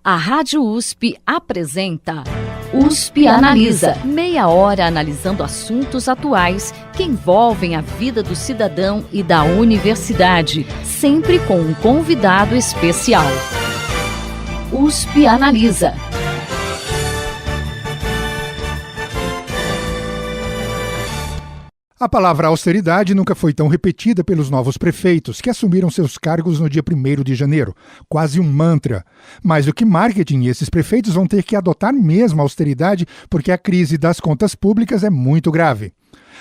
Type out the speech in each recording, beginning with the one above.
A Rádio USP apresenta USP Analisa. Meia hora analisando assuntos atuais que envolvem a vida do cidadão e da universidade, sempre com um convidado especial. USP Analisa. A palavra austeridade nunca foi tão repetida pelos novos prefeitos, que assumiram seus cargos no dia 1º de janeiro, quase um mantra. Mais do que marketing, esses prefeitos vão ter que adotar mesmo a austeridade, porque a crise das contas públicas é muito grave.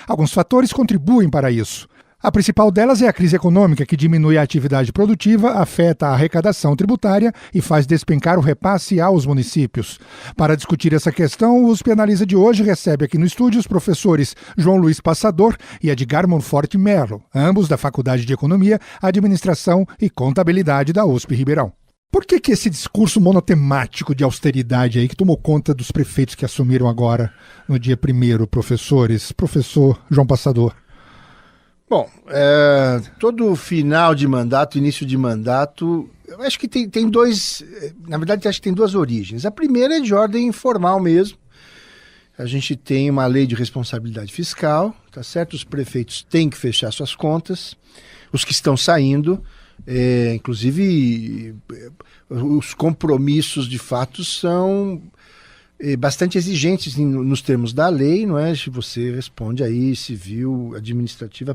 Alguns fatores contribuem para isso. A principal delas é a crise econômica, que diminui a atividade produtiva, afeta a arrecadação tributária e faz despencar o repasse aos municípios. Para discutir essa questão, o USP Analisa de hoje recebe aqui no estúdio os professores João Luiz Passador e Edgar Monforte Mello, ambos da Faculdade de Economia, Administração e Contabilidade da USP Ribeirão. Por que esse discurso monotemático de austeridade aí que tomou conta dos prefeitos que assumiram agora no dia 1º, professores? Professor João Passador. Bom, todo final de mandato, início de mandato, eu acho que tem dois, na verdade acho que tem duas origens. A primeira é de ordem formal mesmo. A gente tem uma lei de responsabilidade fiscal, tá certo? Os prefeitos têm que fechar suas contas, os que estão saindo, inclusive os compromissos de fato são bastante exigentes nos termos da lei, não é? Se você responde aí civil, administrativa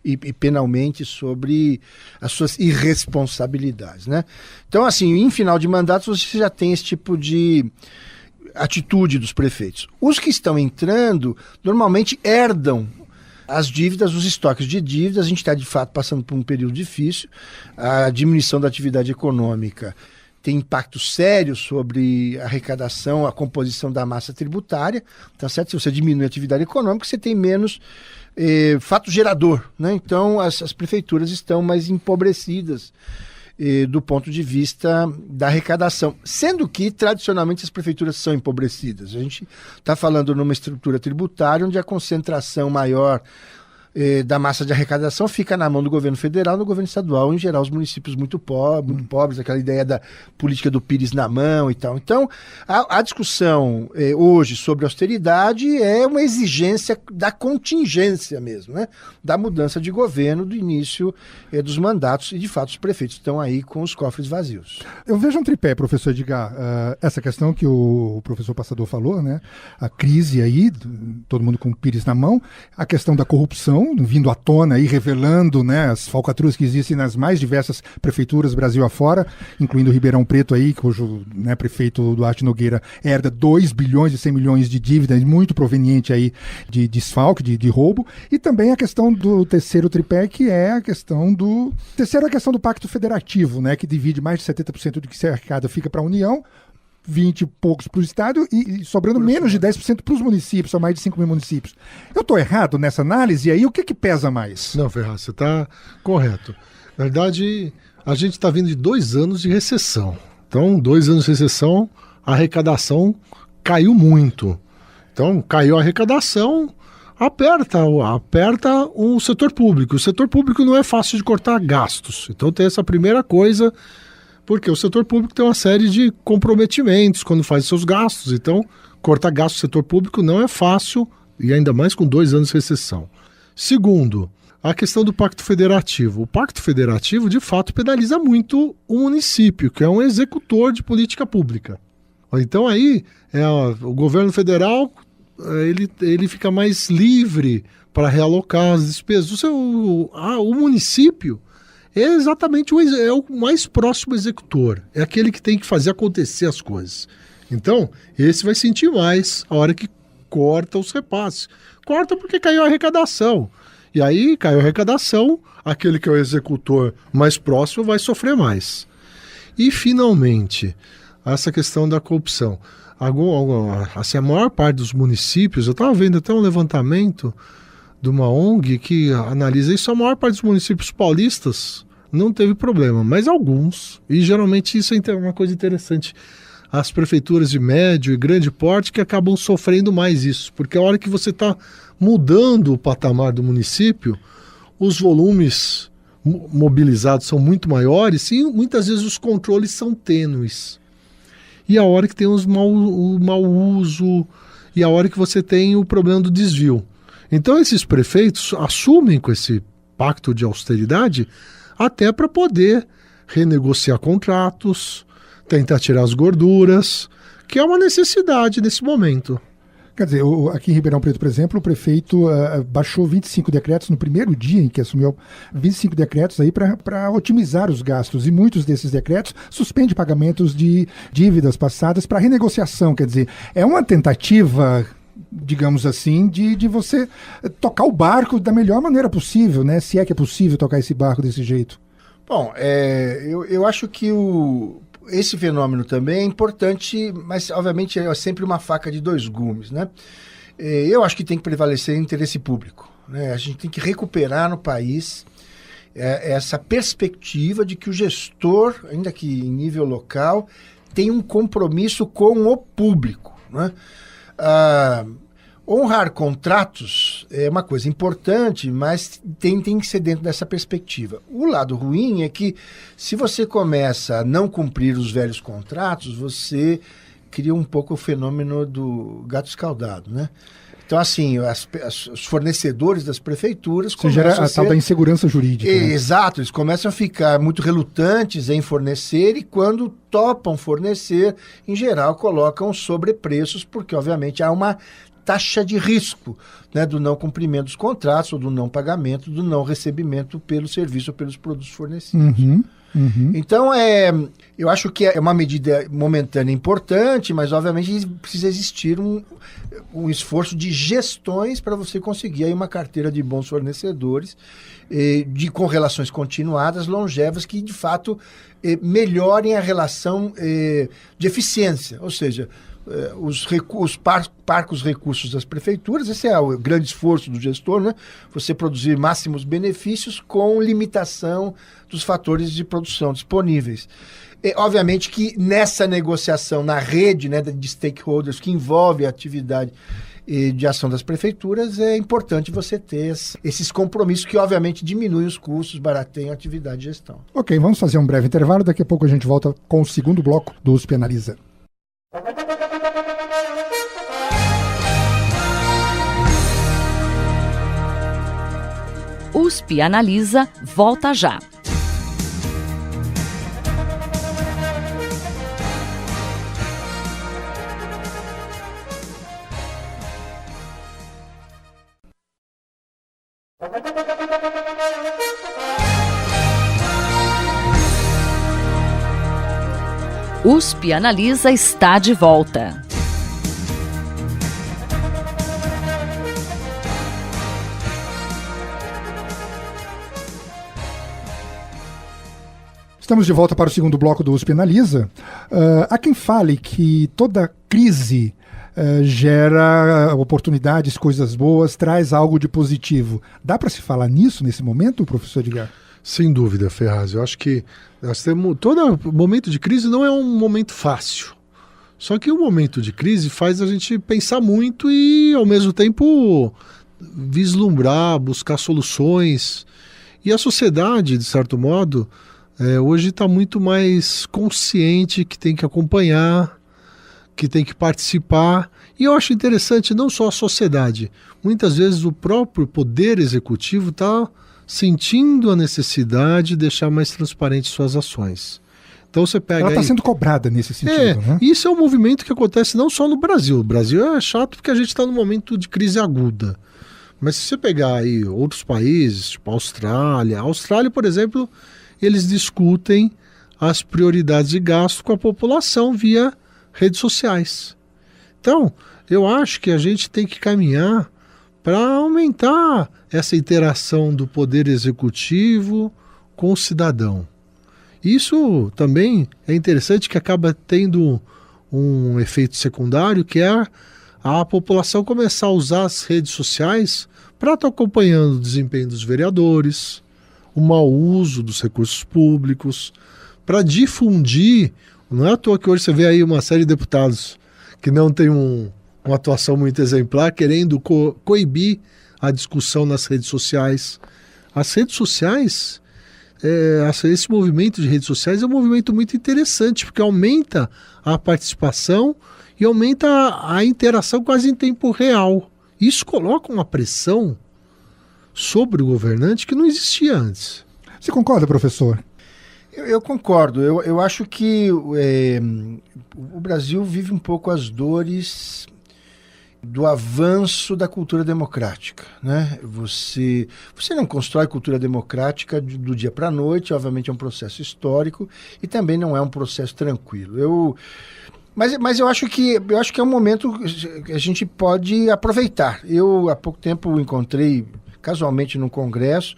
e penalmente sobre as suas irresponsabilidades, né? Então, assim, em final de mandato você já tem esse tipo de atitude dos prefeitos. Os que estão entrando normalmente herdam as dívidas, os estoques de dívidas. A gente está de fato passando por um período difícil. A diminuição da atividade econômica tem impacto sério sobre a arrecadação, a composição da massa tributária, tá certo? Se você diminui a atividade econômica, você tem menos fato gerador, né? Então as prefeituras estão mais empobrecidas do ponto de vista da arrecadação, sendo que tradicionalmente as prefeituras são empobrecidas. A gente está falando numa estrutura tributária onde a concentração maior da massa de arrecadação fica na mão do governo federal, no governo estadual, em geral os municípios muito pobres, aquela ideia da política do pires na mão e tal. Então, a discussão hoje sobre austeridade é uma exigência da contingência mesmo, né? Da mudança de governo, do início dos mandatos, e de fato os prefeitos estão aí com os cofres vazios. Eu vejo um tripé, professor Edgar, essa questão que o professor Passador falou, né? A crise aí, todo mundo com o pires na mão, a questão da corrupção, vindo à tona e revelando, né, as falcatruas que existem nas mais diversas prefeituras Brasil afora, incluindo Ribeirão Preto aí, cujo, né, prefeito Duarte Nogueira herda 2 bilhões e 100 milhões de dívidas, muito proveniente aí de desfalque, de roubo, e também a questão do terceiro tripé, que é a questão do Pacto Federativo, né, que divide mais de 70% do que se arrecada fica para a União, 20 e poucos para o Estado e sobrando menos de 10% para os municípios, são mais de 5 mil municípios. Eu estou errado nessa análise? E aí o que pesa mais? Não, Ferraz, você está correto. Na verdade, a gente está vindo de 2 anos de recessão. Então, 2 anos de recessão, a arrecadação caiu muito. Então, caiu a arrecadação, aperta o setor público. O setor público não é fácil de cortar gastos. Então, tem essa primeira coisa, porque o setor público tem uma série de comprometimentos quando faz seus gastos. Então, cortar gastos do setor público não é fácil, e ainda mais com 2 anos de recessão. Segundo, a questão do Pacto Federativo. O Pacto Federativo, de fato, penaliza muito o município, que é um executor de política pública. Então, aí, o governo federal ele fica mais livre para realocar as despesas. O município é exatamente o mais próximo executor, é aquele que tem que fazer acontecer as coisas. Então, esse vai sentir mais a hora que corta os repasses. Corta porque caiu a arrecadação. E aí, caiu a arrecadação, aquele que é o executor mais próximo vai sofrer mais. E, finalmente, essa questão da corrupção. Assim, a maior parte dos municípios, eu estava vendo até um levantamento de uma ONG que analisa isso, a maior parte dos municípios paulistas não teve problema, mas alguns, e geralmente isso é uma coisa interessante, as prefeituras de médio e grande porte que acabam sofrendo mais isso, porque a hora que você está mudando o patamar do município, os volumes mobilizados são muito maiores e muitas vezes os controles são tênues. e a hora que tem o mau uso, e a hora que você tem o problema do desvio. Então esses prefeitos assumem com esse pacto de austeridade até para poder renegociar contratos, tentar tirar as gorduras, que é uma necessidade nesse momento. Quer dizer, aqui em Ribeirão Preto, por exemplo, o prefeito baixou 25 decretos no primeiro dia em que assumiu, 25 decretos aí para otimizar os gastos, e muitos desses decretos suspendem pagamentos de dívidas passadas para renegociação. Quer dizer, é uma tentativa, digamos assim, de você tocar o barco da melhor maneira possível, né? Se é que é possível tocar esse barco desse jeito. Bom, eu acho que esse fenômeno também é importante, mas obviamente é sempre uma faca de dois gumes, né? Eu acho que tem que prevalecer o interesse público, né? A gente tem que recuperar no país essa perspectiva de que o gestor, ainda que em nível local, tem um compromisso com o público, né? Honrar contratos é uma coisa importante, mas tem que ser dentro dessa perspectiva. O lado ruim é que, se você começa a não cumprir os velhos contratos, você cria um pouco o fenômeno do gato escaldado, né? Então, assim, os fornecedores das prefeituras começam gera a tal da insegurança jurídica. Né? Exato, eles começam a ficar muito relutantes em fornecer, e quando topam fornecer, em geral, colocam sobrepreços, porque, obviamente, há uma taxa de risco, né, do não cumprimento dos contratos, ou do não pagamento, do não recebimento pelo serviço ou pelos produtos fornecidos. Então, eu acho que é uma medida momentânea importante, mas obviamente precisa existir um esforço de gestões para você conseguir aí uma carteira de bons fornecedores, com relações continuadas, longevas, que de fato melhorem a relação de eficiência, ou seja, os parcos recursos das prefeituras. Esse é o grande esforço do gestor, né? Você produzir máximos benefícios com limitação dos fatores de produção disponíveis. Obviamente que nessa negociação, na rede, né, de stakeholders que envolve a atividade de ação das prefeituras, é importante você ter esses compromissos que obviamente diminuem os custos, barateiam a atividade de gestão. Ok, vamos fazer um breve intervalo, daqui a pouco a gente volta com o segundo bloco do USP Analisa. USP Analisa volta já. USP Analisa está de volta. Estamos de volta para o segundo bloco do USP Analisa. Há quem fale que toda crise gera oportunidades, coisas boas, traz algo de positivo. Dá para se falar nisso nesse momento, professor Edgar? Sem dúvida, Ferraz. Eu acho que nós temos, todo momento de crise não é um momento fácil. Só que o momento de crise faz a gente pensar muito e, ao mesmo tempo, vislumbrar, buscar soluções. E a sociedade, de certo modo, hoje está muito mais consciente que tem que acompanhar, que tem que participar. E eu acho interessante não só a sociedade. Muitas vezes o próprio poder executivo está sentindo a necessidade de deixar mais transparente suas ações. Então você pega. Ela está sendo cobrada nesse sentido, né? Isso é um movimento que acontece não só no Brasil. O Brasil é chato porque a gente está num momento de crise aguda. Mas se você pegar aí outros países, tipo a Austrália, por exemplo, eles discutem as prioridades de gasto com a população via redes sociais. Então, eu acho que a gente tem que caminhar para aumentar essa interação do poder executivo com o cidadão. Isso também é interessante, que acaba tendo um efeito secundário, que é a população começar a usar as redes sociais para estar acompanhando o desempenho dos vereadores, o mau uso dos recursos públicos, para difundir. Não é à toa que hoje você vê aí uma série de deputados que não tem uma atuação muito exemplar, querendo coibir a discussão nas redes sociais. As redes sociais esse movimento de redes sociais é um movimento muito interessante, porque aumenta a participação e aumenta a interação quase em tempo real. Isso coloca uma pressão sobre o governante que não existia antes. Você concorda, professor? Eu concordo. Eu acho que o Brasil vive um pouco as dores do avanço da cultura democrática, né? Você não constrói cultura democrática do dia para a noite, obviamente é um processo histórico e também não é um processo tranquilo. Mas eu acho que é um momento que a gente pode aproveitar. Eu, há pouco tempo, encontrei casualmente num congresso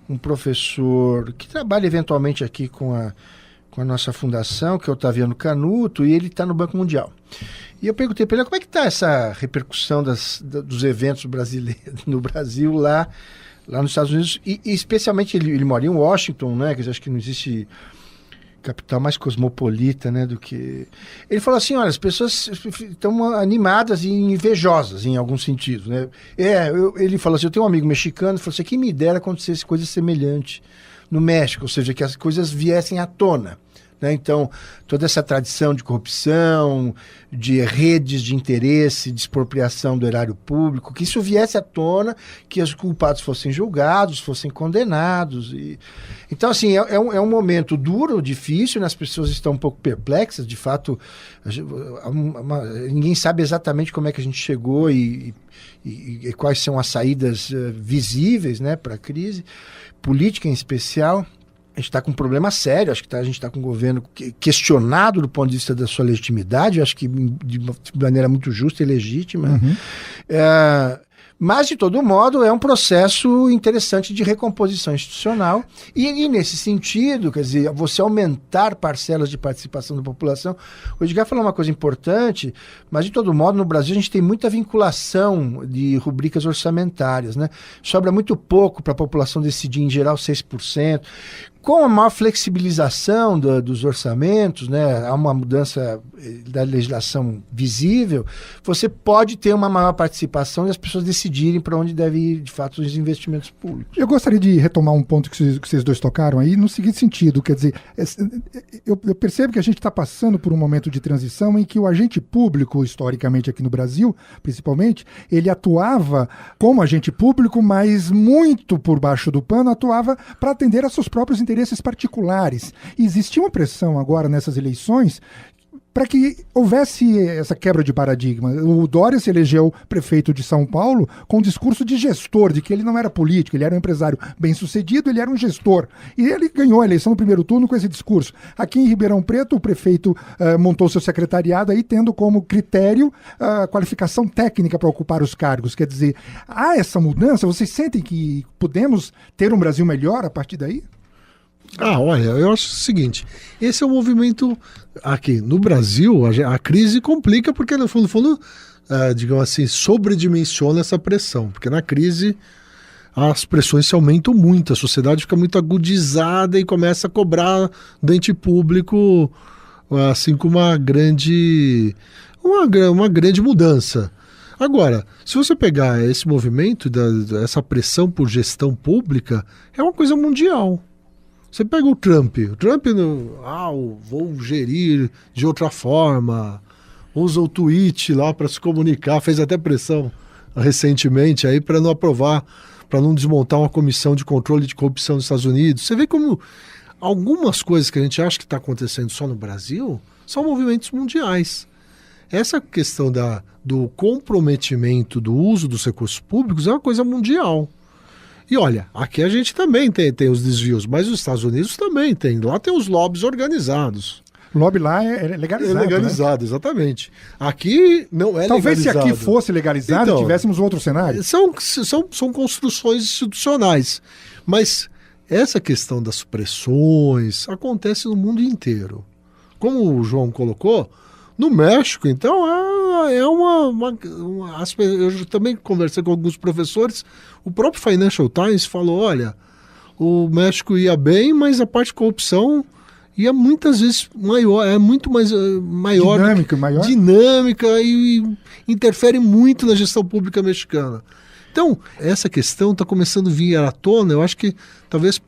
um professor que trabalha eventualmente aqui com a nossa fundação, que é o Otaviano Canuto, e ele está no Banco Mundial. E eu perguntei para ele como é que está essa repercussão dos eventos brasileiros no Brasil lá nos Estados Unidos, e especialmente ele mora em Washington, né? Que acho que não existe capital mais cosmopolita, né, do que... Ele falou assim, olha, as pessoas estão animadas e invejosas em alguns sentidos, né? Ele falou assim, eu tenho um amigo mexicano, falou assim, quem me dera acontecesse coisa semelhante no México, ou seja, que as coisas viessem à tona, né? Então, toda essa tradição de corrupção, de redes de interesse, de expropriação do erário público, que isso viesse à tona, que os culpados fossem julgados, fossem condenados. Então, assim, é um momento duro, difícil, né? As pessoas estão um pouco perplexas, de fato, ninguém sabe exatamente como é que a gente chegou e quais são as saídas visíveis, né, para a crise política em especial. A gente está com um problema sério, acho que a gente está com um governo questionado do ponto de vista da sua legitimidade, acho que de maneira muito justa e legítima. Uhum. Mas, de todo modo, é um processo interessante de recomposição institucional e nesse sentido, quer dizer, você aumentar parcelas de participação da população. O Edgar falou uma coisa importante, mas, de todo modo, no Brasil a gente tem muita vinculação de rubricas orçamentárias, né? Sobra muito pouco para a população decidir, em geral, 6%. Com a maior flexibilização dos orçamentos, né, há uma mudança da legislação visível, você pode ter uma maior participação e as pessoas decidirem para onde devem ir, de fato, os investimentos públicos. Eu gostaria de retomar um ponto que vocês dois tocaram aí, no seguinte sentido, quer dizer, eu percebo que a gente está passando por um momento de transição em que o agente público, historicamente aqui no Brasil, principalmente, ele atuava como agente público, mas muito por baixo do pano, atuava para atender a seus próprios interesses particulares. E existia uma pressão agora nessas eleições para que houvesse essa quebra de paradigma. O Dória se elegeu prefeito de São Paulo com um discurso de gestor, de que ele não era político, ele era um empresário bem-sucedido, ele era um gestor. E ele ganhou a eleição no primeiro turno com esse discurso. Aqui em Ribeirão Preto, o prefeito montou seu secretariado aí tendo como critério a qualificação técnica para ocupar os cargos. Quer dizer, há essa mudança? Vocês sentem que podemos ter um Brasil melhor a partir daí? Olha, eu acho o seguinte, esse é um movimento aqui no Brasil, a crise complica porque no fundo, digamos assim, sobredimensiona essa pressão, porque na crise as pressões se aumentam muito, a sociedade fica muito agudizada e começa a cobrar do ente público, assim, com uma grande mudança. Agora, se você pegar esse movimento, essa pressão por gestão pública, é uma coisa mundial. Você pega o Trump, vou gerir de outra forma, usa o tweet lá para se comunicar, fez até pressão recentemente aí para não aprovar, para não desmontar uma comissão de controle de corrupção dos Estados Unidos. Você vê como algumas coisas que a gente acha que está acontecendo só no Brasil são movimentos mundiais. Essa questão do comprometimento do uso dos recursos públicos é uma coisa mundial. E olha, aqui a gente também tem os desvios, mas os Estados Unidos também tem. Lá tem os lobbies organizados. O lobby lá é legalizado. É legalizado, né? Exatamente. Aqui não é Talvez legalizado. Talvez se aqui fosse legalizado, então, tivéssemos outro cenário. São construções institucionais. Mas essa questão das pressões acontece no mundo inteiro. Como o João colocou, no México, então, eu também conversei com alguns professores, o próprio Financial Times falou, olha, o México ia bem, mas a parte de corrupção ia muitas vezes maior, é muito maior. Dinâmica e interfere muito na gestão pública mexicana. Então, essa questão está começando a vir à tona, eu acho que talvez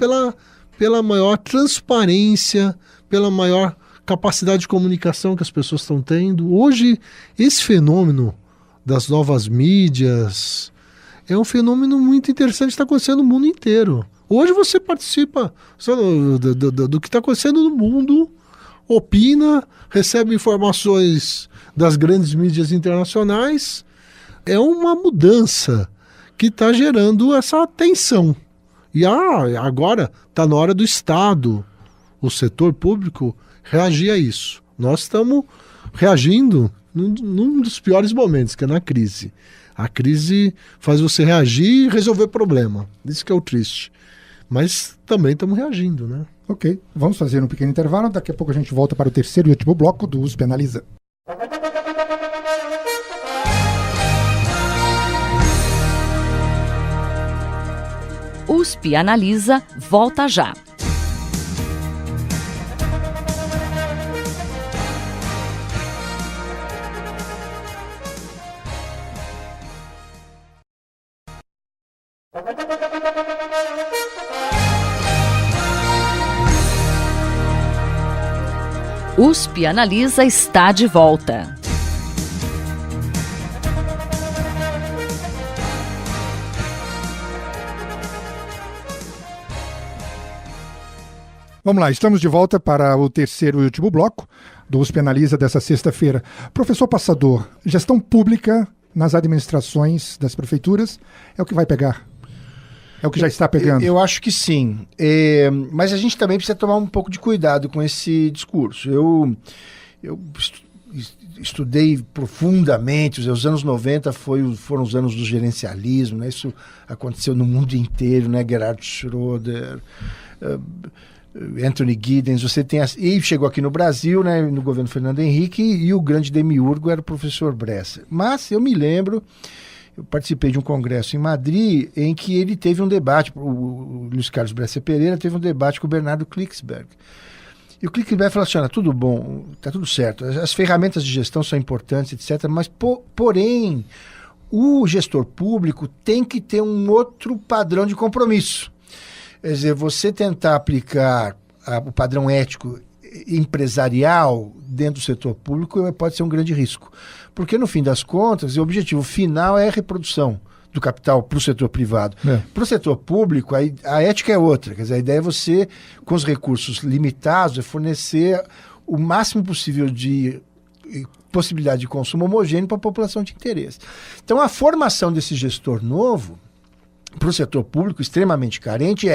pela maior transparência, pela maior capacidade de comunicação que as pessoas estão tendo. Hoje, esse fenômeno das novas mídias é um fenômeno muito interessante que está acontecendo no mundo inteiro. Hoje você participa do que está acontecendo no mundo, opina, recebe informações das grandes mídias internacionais. É uma mudança que está gerando essa tensão. E agora está na hora do Estado, o setor público, reagir a isso. Nós estamos reagindo num dos piores momentos, que é na crise. A crise faz você reagir e resolver problema. Isso que é o triste. Mas também estamos reagindo, né? Ok, vamos fazer um pequeno intervalo. Daqui a pouco a gente volta para o terceiro e último bloco do USP Analisa. USP Analisa volta já. USP Analisa está de volta. Vamos lá, estamos de volta para o terceiro e último bloco do USP Analisa dessa sexta-feira. Professor Passador, gestão pública nas administrações das prefeituras é o que vai pegar? É o que já está pegando? Eu acho que sim. Mas a gente também precisa tomar um pouco de cuidado com esse discurso. Eu estudei profundamente, os anos 90 foram os anos do gerencialismo, né? Isso aconteceu no mundo inteiro, né? Gerhard Schröder, Anthony Giddens, e chegou aqui no Brasil, né, no governo Fernando Henrique, e o grande demiurgo era o professor Bresser. Mas eu me lembro, eu participei de um congresso em Madrid em que ele teve um debate, o Luiz Carlos Bresser Pereira teve um debate com o Bernardo Klicksberg. E o Klicksberg falou assim, olha, tudo bom, está tudo certo, as ferramentas de gestão são importantes, etc., mas porém, o gestor público tem que ter um outro padrão de compromisso. Quer dizer, você tentar aplicar o padrão ético empresarial dentro do setor público pode ser um grande risco. Porque, no fim das contas, o objetivo final é a reprodução do capital para o setor privado. Para o setor público, a ética é outra. Quer dizer, a ideia é você, com os recursos limitados, fornecer o máximo possível de possibilidade de consumo homogêneo para a população de interesse. Então, a formação desse gestor novo para o setor público extremamente carente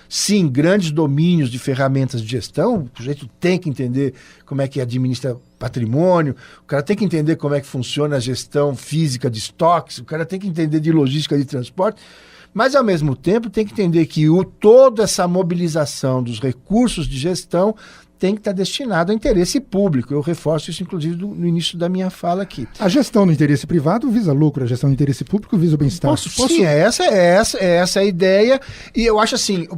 sim, grandes domínios de ferramentas de gestão. O sujeito tem que entender como é que administra patrimônio, o cara tem que entender como é que funciona a gestão física de estoques, o cara tem que entender de logística de transporte, mas ao mesmo tempo tem que entender que toda essa mobilização dos recursos de gestão tem que estar destinado ao interesse público. Eu reforço isso, inclusive, no início da minha fala aqui. A gestão do interesse privado visa lucro, a gestão do interesse público visa o bem-estar. Sim, essa é a ideia. E eu acho assim,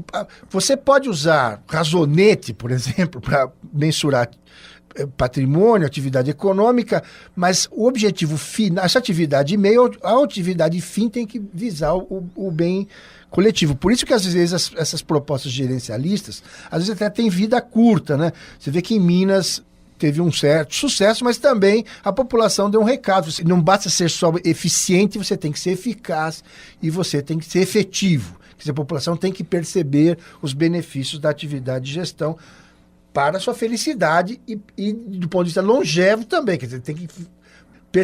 você pode usar razonete, por exemplo, para mensurar patrimônio, atividade econômica, mas o objetivo final, essa atividade meio, a atividade fim tem que visar o bem coletivo. Por isso que às vezes essas propostas gerencialistas, às vezes até têm vida curta, né? Você vê que em Minas teve um certo sucesso, mas também a população deu um recado. Não basta ser só eficiente, você tem que ser eficaz e você tem que ser efetivo. Quer dizer, a população tem que perceber os benefícios da atividade de gestão para a sua felicidade e do ponto de vista longevo também. Quer dizer, tem que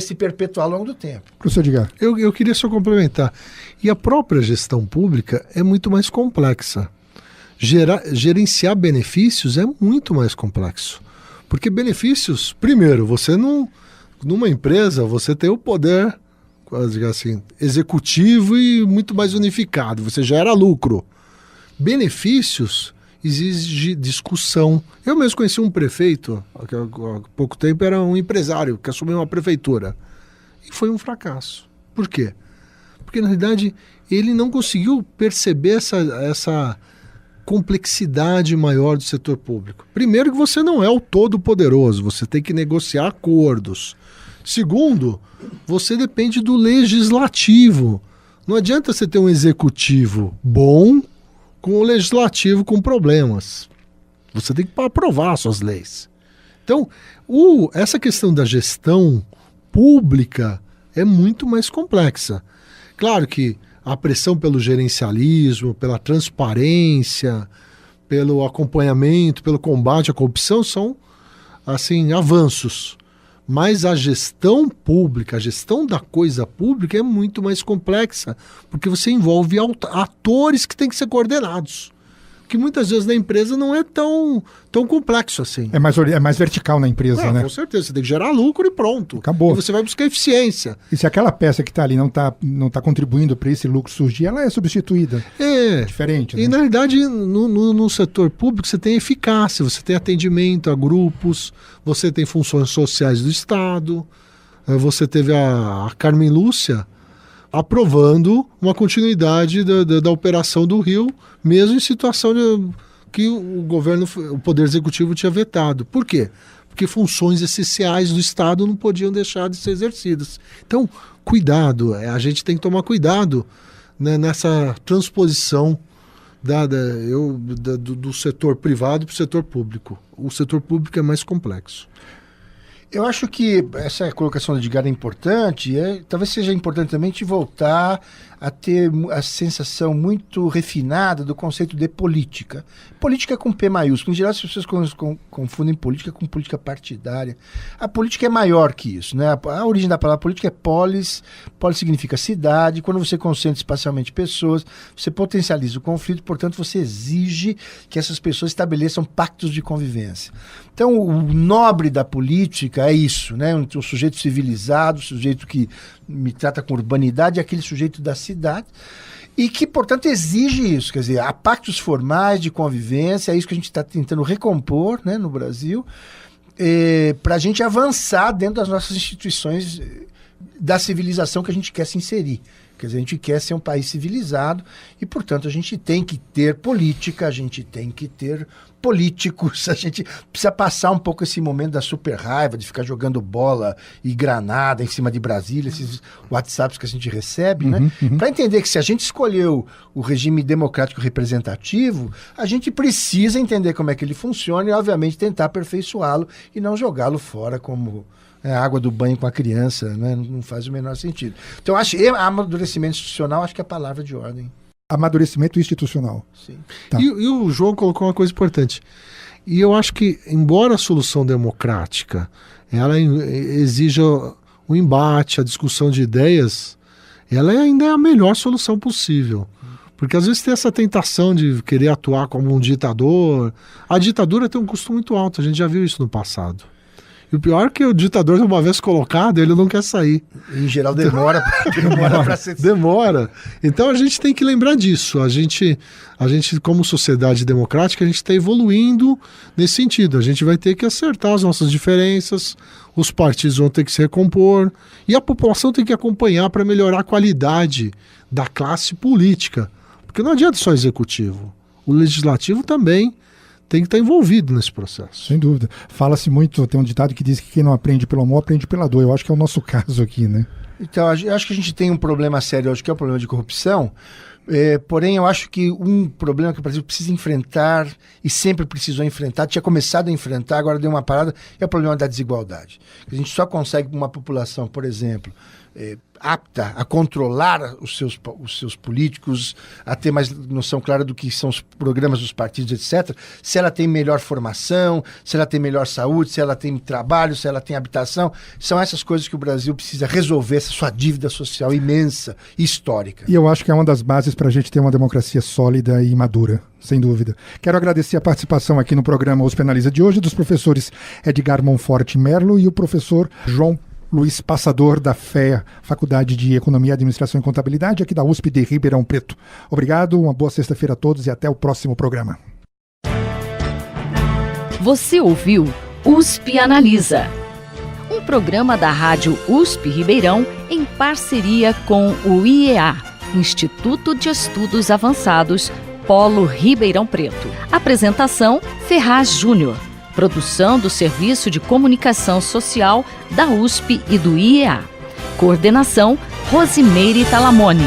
se perpetuar ao longo do tempo. Professor Edgar. Eu queria só complementar. E a própria gestão pública é muito mais complexa. Gerenciar benefícios é muito mais complexo. Porque benefícios, primeiro, você não... Numa empresa, você tem o poder, quase assim, executivo e muito mais unificado. Você gera lucro. Benefícios exige discussão. Eu mesmo conheci um prefeito, há pouco tempo era um empresário que assumiu uma prefeitura. E foi um fracasso. Por quê? Porque, na realidade, ele não conseguiu perceber essa complexidade maior do setor público. Primeiro que você não é o todo-poderoso, você tem que negociar acordos. Segundo, você depende do legislativo. Não adianta você ter um executivo bom, com o legislativo com problemas. Você tem que aprovar suas leis. Então, essa questão da gestão pública é muito mais complexa. Claro que a pressão pelo gerencialismo, pela transparência, pelo acompanhamento, pelo combate à corrupção são, assim, avanços. Mas a gestão pública, a gestão da coisa pública é muito mais complexa, porque você envolve atores que têm que ser coordenados. Que muitas vezes na empresa não é tão complexo assim. É mais vertical na empresa, né? Com certeza, você tem que gerar lucro e pronto. Acabou. E você vai buscar eficiência. E se aquela peça que está ali não tá contribuindo para esse lucro surgir, ela é substituída. É. Diferente, né? E na verdade, no setor público, você tem eficácia, você tem atendimento a grupos, você tem funções sociais do Estado. Você teve a Carmen Lúcia aprovando uma continuidade da operação do Rio, mesmo em situação que o Poder Executivo tinha vetado. Por quê? Porque funções essenciais do Estado não podiam deixar de ser exercidas. Então, cuidado, a gente tem que tomar cuidado, né, nessa transposição do setor privado para o setor público. O setor público é mais complexo. Eu acho que essa colocação do Edgar é importante, talvez seja importante também te voltar a ter a sensação muito refinada do conceito de política. Política com P maiúsculo. Em geral, as pessoas confundem política com política partidária. A política é maior que isso, né? A origem da palavra política é polis. Polis significa cidade. Quando você concentra espacialmente pessoas, você potencializa o conflito, portanto, você exige que essas pessoas estabeleçam pactos de convivência. Então, o nobre da política é isso, né? Um sujeito civilizado, um sujeito que me trata com urbanidade, é aquele sujeito da cidade, e que, portanto, exige isso. Quer dizer, há pactos formais de convivência, é isso que a gente está tentando recompor, né, no Brasil, para a gente avançar dentro das nossas instituições da civilização que a gente quer se inserir. Quer dizer, a gente quer ser um país civilizado e, portanto, a gente tem que ter política, a gente tem que ter políticos, a gente precisa passar um pouco esse momento da super raiva, de ficar jogando bola e granada em cima de Brasília, esses WhatsApps que a gente recebe, né? Para entender que se a gente escolheu o regime democrático representativo, a gente precisa entender como é que ele funciona e, obviamente, tentar aperfeiçoá-lo e não jogá-lo fora como a água do banho com a criança, né? Não faz o menor sentido. Então, acho que amadurecimento institucional, acho que é a palavra de ordem. Amadurecimento institucional. Sim. Tá. E o João colocou uma coisa importante. E eu acho que, embora a solução democrática ela exija o embate, a discussão de ideias, ela ainda é a melhor solução possível. Porque às vezes tem essa tentação de querer atuar como um ditador. A ditadura tem um custo muito alto, a gente já viu isso no passado. E o pior é que o ditador, uma vez colocado, ele não quer sair. Em geral demora para ser... Demora. Então a gente tem que lembrar disso. A gente como sociedade democrática, a gente está evoluindo nesse sentido. A gente vai ter que acertar as nossas diferenças, os partidos vão ter que se recompor e a população tem que acompanhar para melhorar a qualidade da classe política. Porque não adianta só o executivo. O legislativo também tem que estar envolvido nesse processo. Sem dúvida. Fala-se muito, tem um ditado que diz que quem não aprende pelo amor, aprende pela dor. Eu acho que é o nosso caso aqui, né? Então, eu acho que a gente tem um problema sério hoje, que é o problema de corrupção. Porém, eu acho que um problema que o Brasil precisa enfrentar, e sempre precisou enfrentar, tinha começado a enfrentar, agora deu uma parada, é o problema da desigualdade. A gente só consegue uma população, por exemplo, apta a controlar os seus políticos, a ter mais noção clara do que são os programas dos partidos, etc., se ela tem melhor formação, se ela tem melhor saúde, se ela tem trabalho, se ela tem habitação. São essas coisas que o Brasil precisa resolver, essa sua dívida social imensa e histórica. E eu acho que é uma das bases para a gente ter uma democracia sólida e madura, sem dúvida. Quero agradecer a participação aqui no programa USP Analisa de hoje dos professores Edgar Monforte Merlo e o professor João Luiz Passador, da FEA, Faculdade de Economia, Administração e Contabilidade, aqui da USP de Ribeirão Preto. Obrigado, uma boa sexta-feira a todos e até o próximo programa. Você ouviu USP Analisa, um programa da Rádio USP Ribeirão em parceria com o IEA, Instituto de Estudos Avançados, Polo Ribeirão Preto. Apresentação, Ferraz Júnior. Produção do Serviço de Comunicação Social da USP e do IEA. Coordenação, Rosimeire Talamone.